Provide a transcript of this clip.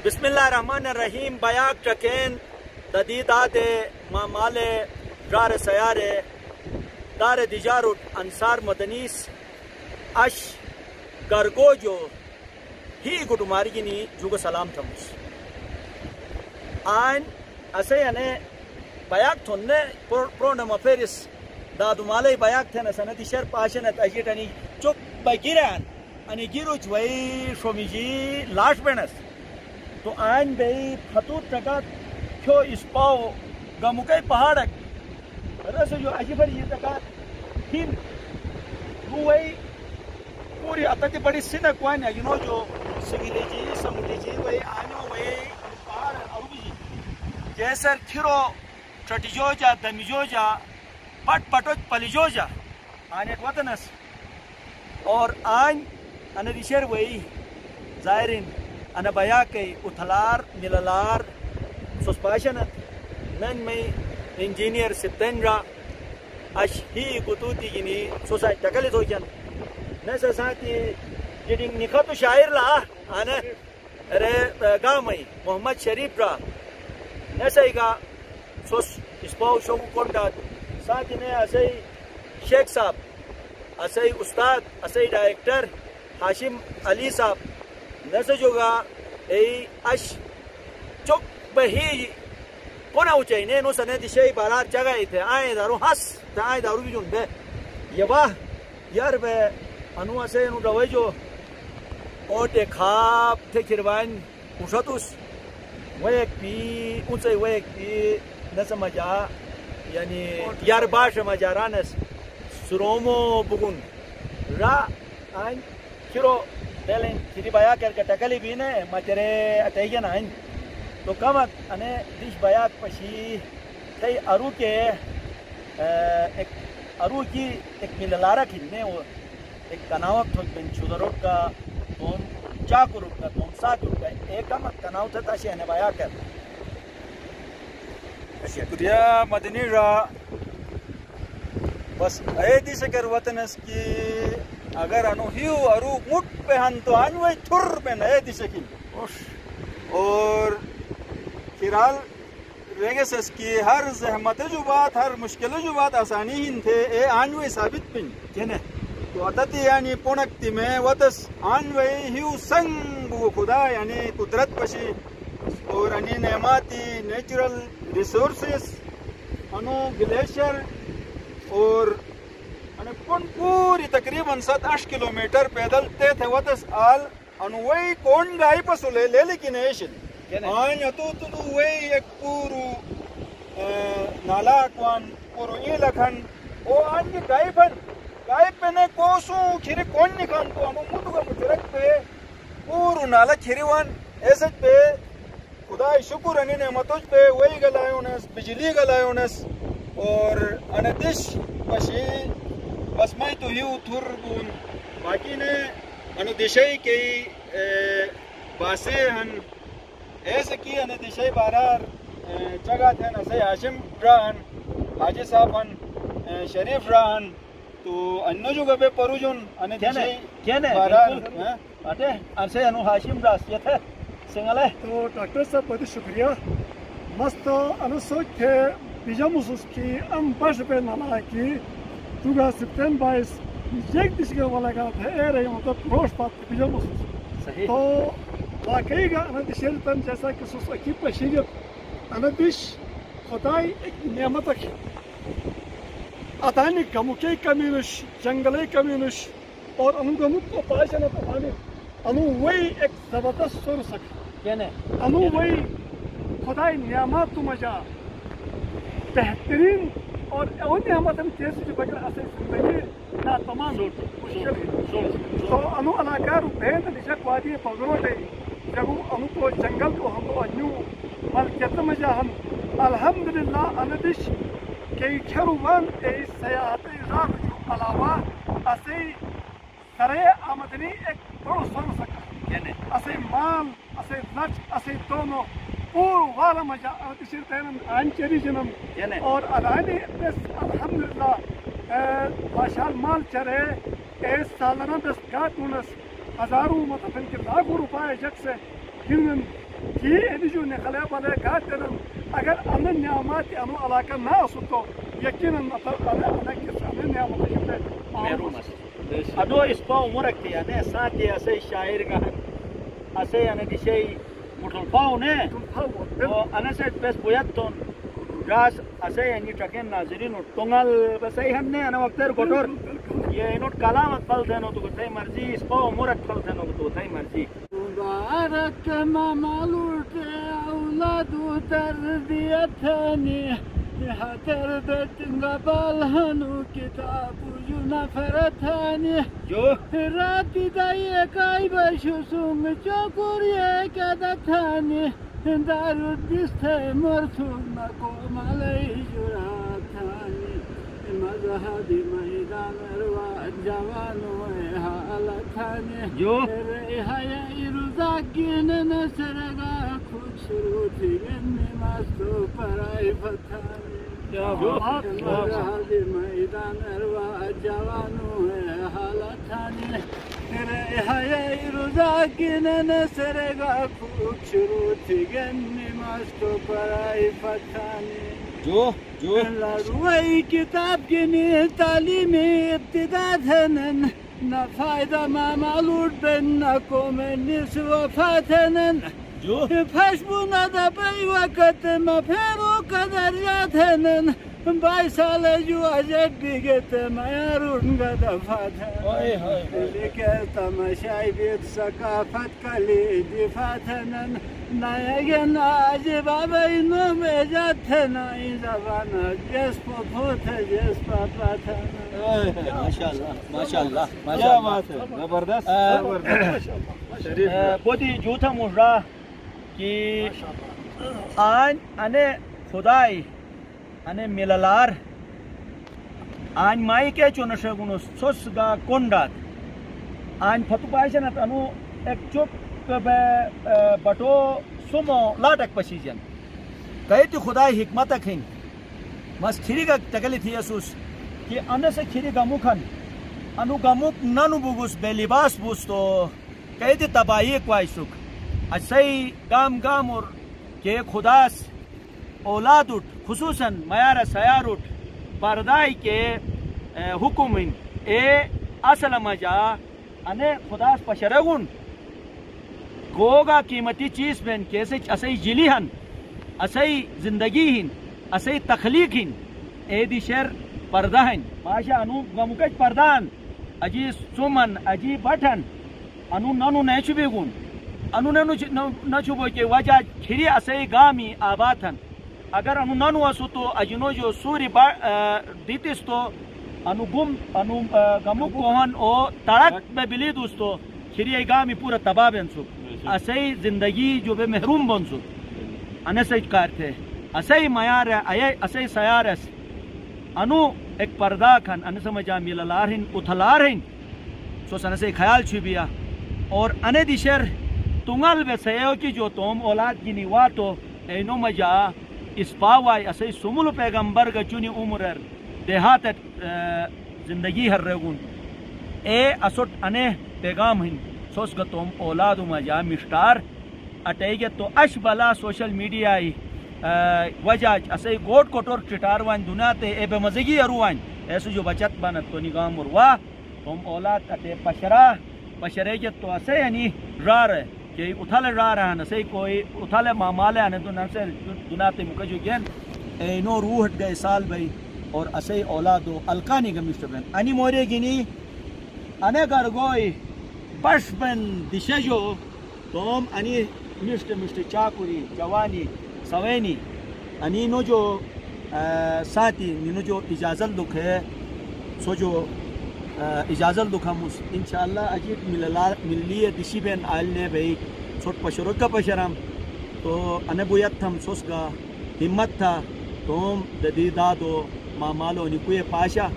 بسم الله الرحمن الرحیم. بیاک چکین تدیدات مال رار سیاره دار دیجار انصار مدنیس اش گرگوجو ہی گٹماری نی جو سلام تھمس آن اسے یعنی بیاک تھنے پرونم افیرس دادو مالی بیاک تھنا سنتی شر پاشنت اجیٹانی چوک بگیران انی گیروچ وی شومیجی لاش بینس تو آئین بے خطوط تکا کیوں اس پاؤ گمکے پہاڑک رسو جو عجیبر یہ تکا ہم روئی پوری اتتی بڑی سینک وائن ہے یونو جو سگیلی جی سموٹی جی وی آنیو وی پہاڑ عربی جی جیسر کھرو چٹی جو جا دمی جو جا پٹ پٹوچ پلی جو جا آنیت وطنس اور آن انا دیشر وی ظاہرین انا بیا کئی اتھلار ملالار سوسپاشنت من میں انجینئر ستنجا اش ہی گتوتی گینی سوسائٹ تکلی تو جن نسا ساتھی جڑنگ نکھتو شاعر لا آنا ارے گاہ میں محمد شریف را نسا ایگا سوس اسپاو شوکو کنڈات ساتھی نے اسے شیخ صاحب اسے استاد اسے ڈائریکٹر ہاشم علی صاحب نسا جوگا ای اش چک بہی کونا اوچائی نے نو سنے دی شئی بارار جگہ تھے آئیں دارو ہس تا آئیں دارو بھی جون بے یہ واہ یار بے انو اسے انو روی جو اوٹے خواب تھے کھروائن اوشتوس ویک پی اوچائی ویک پی نسا مجا یعنی یار باش مجا رانس سرومو بگن را آئیں کھرو دلین کھری بایا کر کٹکلی بھی نے مچرے اتائیگن آئیں تو کمک انے دیش بیاک پشی تی ارو کے ایک ارو کی ایک ملالارہ کھلنے ایک کناوک تھوک بن چودروک کا توم چاکروک کا توم ساکروک کا ایک کمک کناو تھا تاشی انے بیاک کر شکریہ مدنی را بس اے دیش کر وطنس کی اگر انو ہیو ارو مٹ پہ ہن تو آنوی تھر پہ نئے دیش کی اور فیرال ریگسس کی ہر زحمت جو بات ہر مشکل جو بات آسانی ہی تھے اے آنوی ثابت پن کہنے تو اتتی یعنی پونکتی میں وطس آنوی ہیو سنگ بو خدا یعنی قدرت پشی اور انی نعماتی نیچرل ریسورسز انو گلیشر اور پن پوری تقریباً 7-8 کلومیٹر پیدل تے تھے وطس آل انو وی کون گائی پسو لے لیکن ایشن آن اتو تلو وی ایک پورو نالا اکوان پورو ای لکھن او آن کی گائی پہ نے کوسو کھری کون نکھان تو انو مدو کا مجرک پہ پورو نالا کھری وان ایسٹ پہ خدای شکر انی نعمتوج پہ وی گلائیونس بجلی گلائیونس اور اندش پشی بس میں تو ہیو تھر بون باقی نے انو دشائی کئی باسے ہن ایسے کی انو دشائی بارار جگہ تھے نسے ہاشم راہن حاجی صاحب ہن شریف راہن تو انو جو گبے پرو جن انو دشائی بارار آتے انسے انو ہاشم راس یہ تھے سنگل ہے تو ڈاکٹر صاحب بہت شکریہ مست انو سوچ تھے بیجا محسوس کی ام باش پہ نالا کی توگا سپتین بائیس یک دیش کے والا گا تھا اے رہی مطلب روش پات بیجا محسوس تو واقعی گا انا دیشیر تن جیسا کہ سوس اکی پشیگت انا دیش خدای ایک نعمت اکی اتانی گموکی کمینش جنگلی کمینش اور انو گموک کو پاشنا تفانی انو وی ایک زبردست سور سک انو وی خدای نعمت تو مجا بہترین اور اون نعمت ہم کیسے جو بغیر اسے زندگی نا تمام مشکل ہے تو انو علاقہ رو بہن نشک وادی پگرو دے جب انو کو جنگل کو ہم کو انو ملکیت مجا ہم الحمدللہ اندش کئی کھروان اے سیاحت راہ جو علاوہ اسے سرے آمدنی ایک بڑو سر سکا اسے مال اسے لچ اسے دونوں پور والا مجا ارتشیر تینم آنچری جنم اور ادانی بس الحمدللہ ماشال مال چرے ایس سالانہ بس گاتونس ہزاروں مطلب ان کے لاکھوں روپائے جگ سے گرن كي ادجو نخلا بلا كاتن اگر انا نعمات انو علاقه ناسو تو يقينا انا كيس انا نعمات جبت محروم است ادو اسپا عمرك يعني ساتي اسي شاعر کا اسي يعني دي شيء مطلقاو نه انا سيد بس بوياتون راس اسي يعني تكن ناظرين تونغال بس اي هم نه انا وقتر کوټور یہ نوٹ کلامت فلته نو تو ته مرضی اسپا عمرك فلته نو تو ته مرضی مبارك ما مالوت اولاد تربيتني بحتر بيت قبل هنو كتاب نفرتني جو راتي دايك اي بشو سوم چوكور يكدتني دار الدست مرسوم مقوم علي جراتني مذهب ميدان روان جوانو حالتني جو ريحة يرزاقين نسرقا كشروتي اني مستو براي فتاني مذهب ميدان روان جوانو حالتني ريحة يرزاقين نسرقا كشروتي اني مستو براي فتاني جو روي كتاب جني تعليمي ابتداء نفايدة ما مالود بينكم النسوة فاتنا جو فاشبونا دبي وقت ما فيرو قدر جاتنا باي سالة جو عجب بيجت ما يرون قد فاتنا لك تمشي بيت ثقافة كليدي فاتنا نايجن عجب بينو مجاتنا إذا بنا جسب فوت جسب فاتنا ما شاء الله ما شاء الله ما شاء الله زبردست بودی جوتا مجرا کی آن انے خدای انے ملالار آن مائی کے چونشے گونو سوس گا کونڈات آن فتو پایشنت انو ایک چوک بٹو سمو لاٹک پشیجن کہتی خدای حکمت کھین مس کھری گا تکلی تھی اسوس کہ انے سے کھری گموکھن انو گموک نانو بوگوس بے لباس بوستو کہتی تباہی کوئی سکھ اچھائی گام گام اور کہ خداس اولاد اٹھ خصوصاً میار سیار اٹھ پردائی کے حکم اے اصل مجا انے خداس پشرگون گوگا قیمتی چیز بین کیسے اسائی جلی ہن اسائی زندگی ہن اسائی تخلیق ہن اے دی شر پردہ ہن ماشا انو گمکش پردان اجی سومن اجی بٹھن انو نانو نیچو بیگون انو نچو بو کے وجہ کھری اسائی گامی آباتن اگر انو نانو اسو تو اجنو جو سوری دیتیس تو انو گمک کوہن او تڑک بے بلی دوستو کھری گامی پورا تباہ بنسو اسائی زندگی جو بے محروم بنسو انے سے کار تھے اسائی میار اسائی سیارس انو ایک پردہ کھن انے سمجھا میلالار ہن اتھلار ہن سو سن سے خیال چھبیا اور انے دیشر تنگل بے سیو کی جو توم اولاد کی نیواتو اینو مجا اسپاوائی اسائی سمول پیغمبر کا چونی عمرر دیہات زندگی ہر رگون اے اسوٹ انے پیغام ہن سوس کا توم اولادو مجا مشتار اٹیگے تو اش بلا سوشل میڈیا وجہ اسائی گوٹ کوٹور چٹار وان دنیا تے اے بے مزگی اروان ایسو جو بچت بانت تو نگام وروا توم اولاد اٹے پشرے تو اسے یعنی رار ہے کہ اتھالے رار ہیں اسے کوئی اتھالے معامالے ہیں تو نفسے دنیا تے مکجو گین اینو روح گئے سال بھئی اور اسے اولادو الکانی گمشت بین انی مورے گینی انے گرگوئی بش بن دشے جو توم انی مشت چاکوری جوانی سوینی انی نو جو ساتھی نینو جو اجازت دکھ ہے سو جو اجازت دکھ ہم انشاءاللہ اجیت ملی دشی بین آلنے بھئی چھوٹ پشرک کا پشرم تو انے بویت ہم سوس کا ہمت تھا توم ددیدادو مامالو نکوئے پاشا